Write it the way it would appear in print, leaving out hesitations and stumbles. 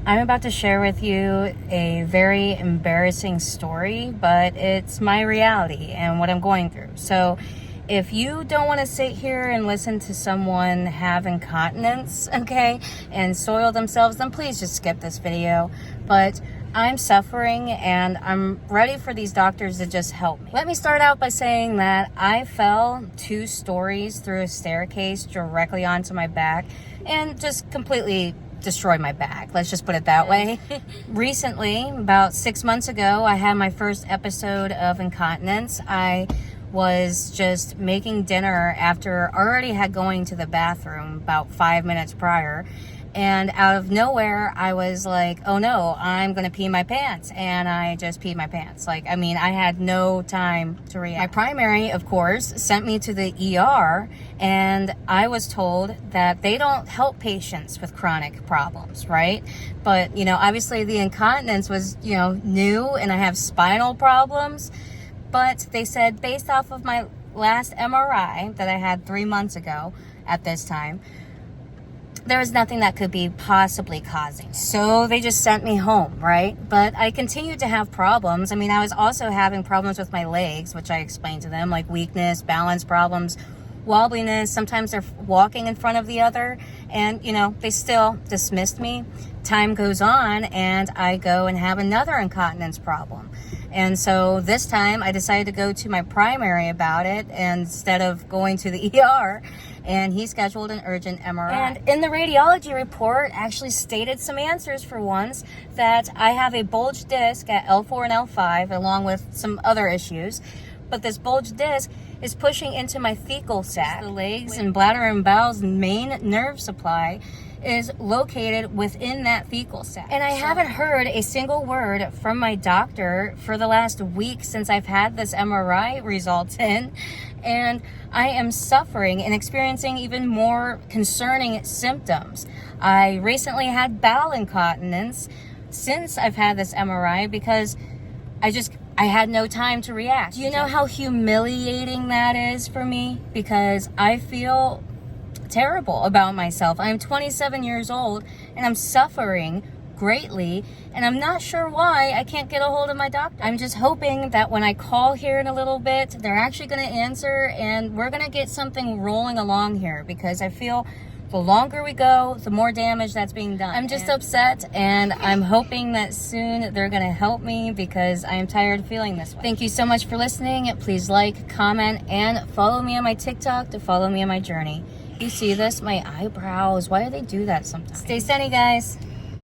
I'm about to share with you a very embarrassing story, but it's my reality and what I'm going through. So if you don't want to sit here and listen to someone have incontinence, okay, and soil themselves, then please just skip this video. But I'm suffering and I'm ready for these doctors to just help me. Let me start out by saying that I fell 2 stories through a staircase directly onto my back and just completely destroyed my back. Let's just put it that way. Recently, about 6 months ago, I had my first episode of incontinence. I was just making dinner after already had going to the bathroom about 5 minutes prior. And out of nowhere, I was like, oh no, I'm going to pee my pants. And I just peed my pants. I had no time to react. My primary, of course, sent me to the ER. And I was told that they don't help patients with chronic problems, right? But, obviously the incontinence was, new and I have spinal problems. But they said based off of my last MRI that I had 3 months ago at this time, there was nothing that could be possibly causing it. So they just sent me home, right? But I continued to have problems. I was also having problems with my legs, which I explained to them, like weakness, balance problems, wobbliness. Sometimes they're walking in front of the other. And, they still dismissed me. Time goes on and I go and have another incontinence problem. And so this time I decided to go to my primary about it instead of going to the ER. And he scheduled an urgent MRI. And in the radiology report actually stated some answers for once, that I have a bulged disc at L4 and L5 along with some other issues. But this bulged disc is pushing into my fecal sac. The legs and bladder and bowel's main nerve supply is located within that fecal sac. And I haven't heard a single word from my doctor for the last week since I've had this MRI results in. And I am suffering and experiencing even more concerning symptoms. I recently had bowel incontinence since I've had this MRI because I had no time to react. Do you know how humiliating that is for me? Because I feel terrible about myself. I'm 27 years old and I'm suffering greatly, and I'm not sure why I can't get a hold of my doctor. I'm just hoping that when I call here in a little bit, they're actually going to answer and we're going to get something rolling along here, because I feel the longer we go, the more damage that's being done. I'm just upset, and I'm hoping that soon they're going to help me because I am tired of feeling this way. Thank you so much for listening. Please like, comment, and follow me on my TikTok to follow me on my journey. You see this? My eyebrows. Why do they do that sometimes? Stay sunny, guys.